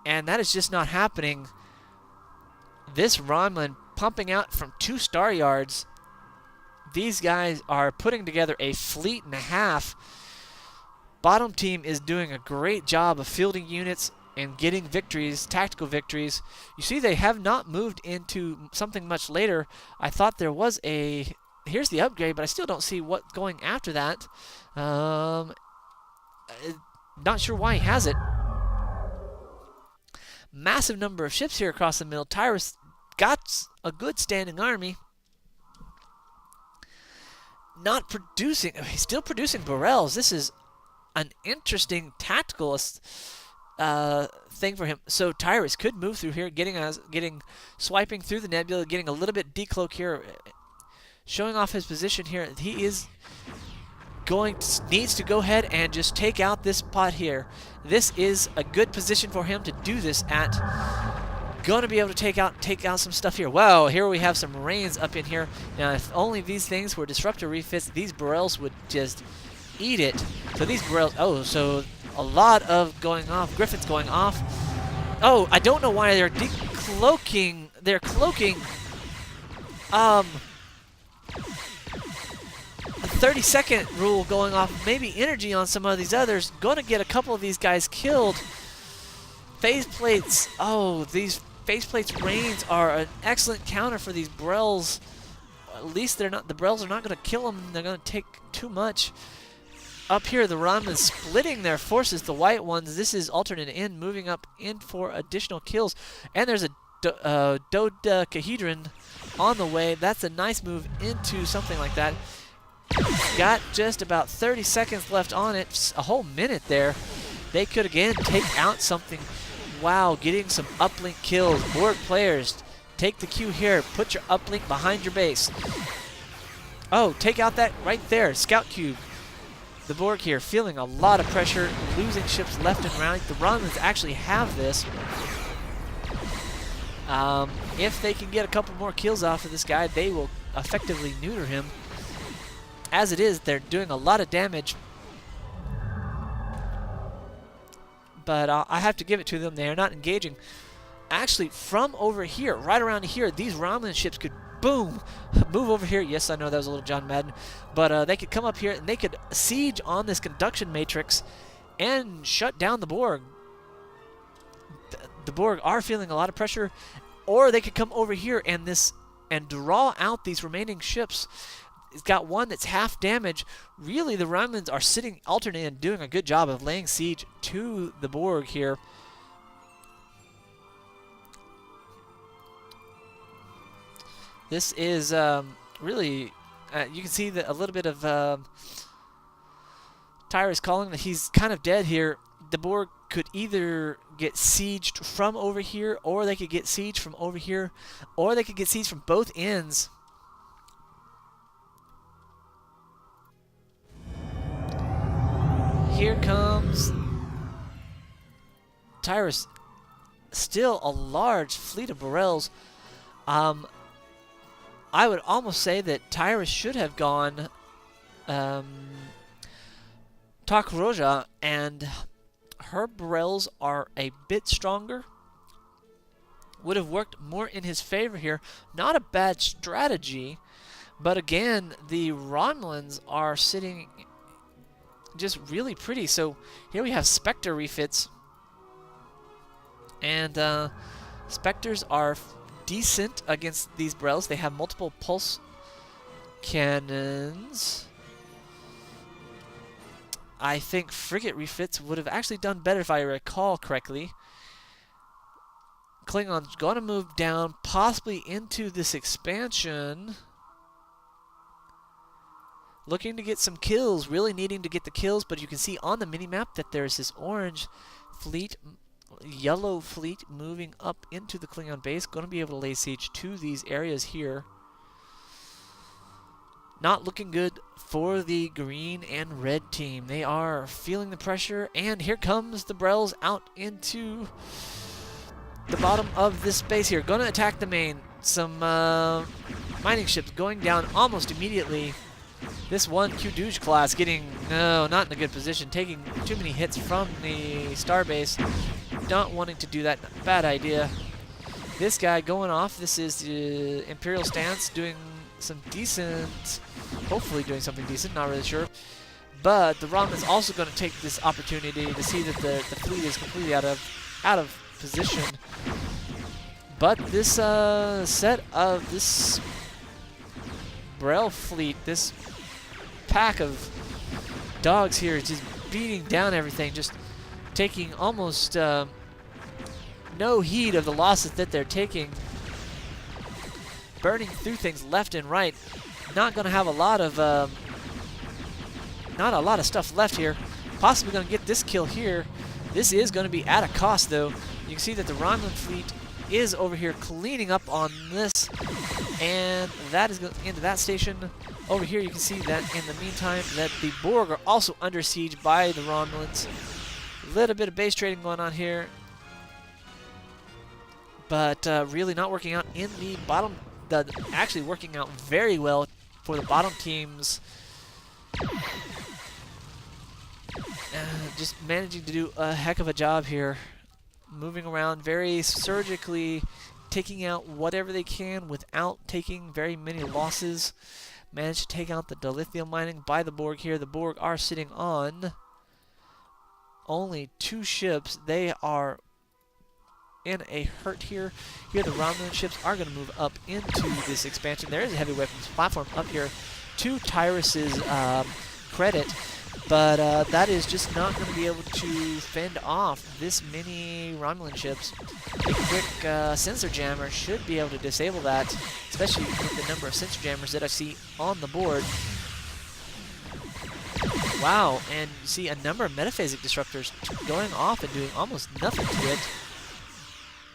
and that is just not happening. This Romulan pumping out from 2 star yards. These guys are putting together a fleet and a half. Bottom team is doing a great job of fielding units and getting victories, tactical victories. You see they have not moved into something much later. I thought there was a... Here's the upgrade, but I still don't see what's going after that. Not sure why he has it. Massive number of ships here across the middle. Tyrus got a good standing army. Not producing... He's still producing Borels. This is an interesting tactical thing for him. So Tyrus could move through here, swiping through the nebula, getting a little bit decloak here, showing off his position here. He is needs to go ahead and just take out this pot here. This is a good position for him to do this at. Going to be able to take out some stuff here. Wow, here we have some rains up in here. Now, if only these things were disruptor refits, these Borels would just eat it. So these Borels, oh, so a lot of going off. Griffin's going off. Oh, I don't know why they're decloaking. They're cloaking. A 30-second rule going off. Maybe energy on some of these others. Going to get a couple of these guys killed. Phase plates. Oh, these phase plates rains are an excellent counter for these Borels. At least they're not. The Borels are not going to kill them. They're going to take too much. Up here, the Romulans splitting their forces, the white ones. This is alternate in, moving up in for additional kills. And there's a dodecahedron on the way. That's a nice move into something like that. Got just about 30 seconds left on it. A whole minute there. They could again take out something. Wow, getting some uplink kills. Borg players, take the cue here. Put your uplink behind your base. Oh, take out that right there. Scout cube. The Borg here feeling a lot of pressure, losing ships left and right. The Romulans actually have this. If they can get a couple more kills off of this guy, they will effectively neuter him. As it is, they're doing a lot of damage. But I have to give it to them. They are not engaging. Actually, from over here, right around here, these Romulan ships could, boom, move over here. Yes, I know that was a little John Madden. But they could come up here and they could siege on this conduction matrix and shut down the Borg. The Borg are feeling a lot of pressure. Or they could come over here and draw out these remaining ships. It's got one that's half damage. Really, the Romulans are sitting alternate and doing a good job of laying siege to the Borg here. This is really, you can see that a little bit of Tyrus calling that he's kind of dead here. The Borg could either get sieged from over here, or they could get sieged from over here, or they could get sieged from both ends. Here comes Tyrus. Still a large fleet of Borels. I would almost say that Tyrus should have gone Takroja, and her Borels are a bit stronger. Would have worked more in his favor here. Not a bad strategy, but again, the Romulans are sitting just really pretty. So here we have Spectre refits, and Spectres are decent against these Borels. They have multiple pulse cannons. I think frigate refits would have actually done better if I recall correctly. Klingon's going to move down, possibly into this expansion. Looking to get some kills, really needing to get the kills, but you can see on the minimap that there's this orange fleet, yellow fleet moving up into the Klingon base. Going to be able to lay siege to these areas here. Not looking good for the green and red team. They are feeling the pressure, and here comes the Borels out into the bottom of this space here. Going to attack the main. Some mining ships going down almost immediately. This one Q-Douche class getting, no, not in a good position, taking too many hits from the starbase. Not wanting to do that, bad idea. This guy going off, this is the Imperial stance, doing some decent, hopefully doing something decent, not really sure. But the Romulan's also going to take this opportunity to see that the fleet is completely out of position. But this set of this Brel fleet, this pack of dogs here is just beating down everything, just taking almost no heed of the losses that they're taking, burning through things left and right. Not going to have a lot of stuff left here. Possibly going to get this kill here. This is going to be at a cost, though. You can see that the Romulan fleet is over here cleaning up on this, and that is into that station. Over here, you can see that in the meantime that the Borg are also under siege by the Romulans. A little bit of base trading going on here, but really not working out in the bottom. Actually working out very well for the bottom teams. Just managing to do a heck of a job here. Moving around very surgically, taking out whatever they can without taking very many losses. Managed to take out the dilithium mining by the Borg here. The Borg are sitting on only 2 ships. They are in a hurt here. Here the Romulan ships are going to move up into this expansion. There is a heavy weapons platform up here to Tyrus's credit, but that is just not going to be able to fend off this many Romulan ships. A quick sensor jammer should be able to disable that, especially with the number of sensor jammers that I see on the board. Wow, and you see a number of metaphasic disruptors going off and doing almost nothing to it.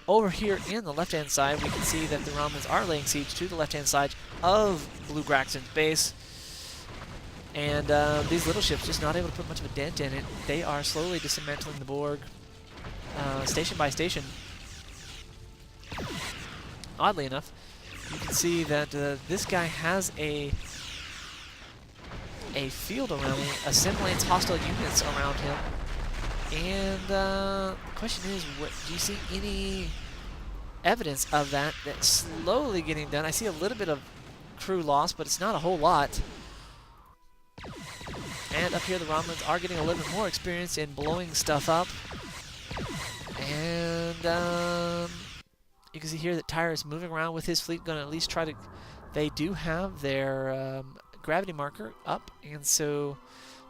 Over here in the left-hand side, we can see that the Romulans are laying siege to the left-hand side of BlueGraxxon's base. And these little ships just not able to put much of a dent in it. They are slowly dismantling the Borg, station by station. Oddly enough, you can see that this guy has a field around him, assimilates hostile units around him. And the question is, do you see any evidence of that? That's slowly getting done. I see a little bit of crew loss, but it's not a whole lot. And up here, the Romulans are getting a little bit more experience in blowing stuff up. And you can see here that Tyrus moving around with his fleet, going to at least try to... They do have their gravity marker up, and so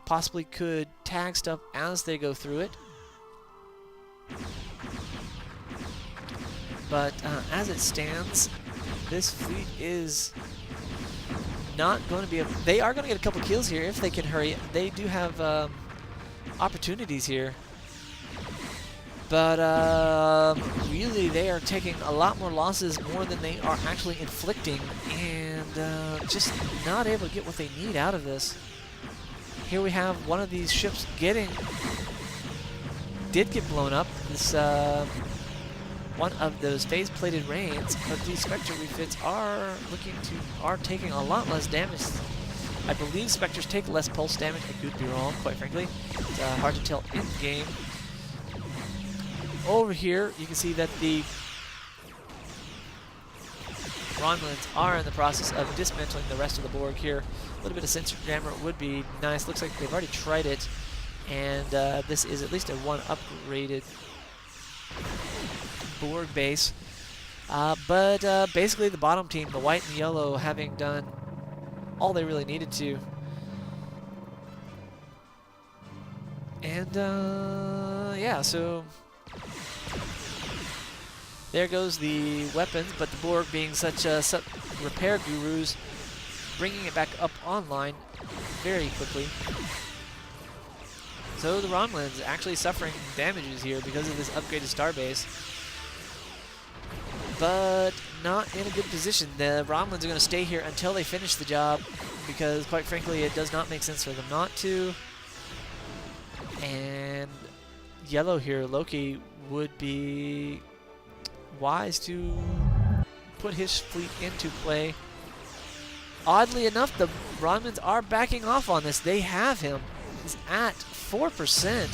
possibly could tag stuff as they go through it. But as it stands, this fleet is not going to be able... They are going to get a couple kills here if they can hurry. They do have opportunities here. But really, they are taking a lot more losses, more than they are actually inflicting, and just not able to get what they need out of this. Here we have one of these ships did get blown up. This one of those phase-plated rains, but these Spectre refits are taking a lot less damage. I believe Spectres take less pulse damage. I could be wrong, quite frankly. It's hard to tell in game. Over here, you can see that the Romulans are in the process of dismantling the rest of the Borg here. A little bit of sensor jammer would be nice. Looks like they've already tried it, and this is at least a one upgraded Borg base. But basically the bottom team, the white and yellow, having done all they really needed to. And yeah, so there goes the weapons, but the Borg being such repair gurus, bringing it back up online very quickly. So the Romulans actually suffering damages here because of this upgraded starbase, but not in a good position. The Romulans are going to stay here until they finish the job, because quite frankly it does not make sense for them not to. And yellow here, Loki, would be wise to put his fleet into play. Oddly enough, the Romulans are backing off on this. They have him. He's at 4%.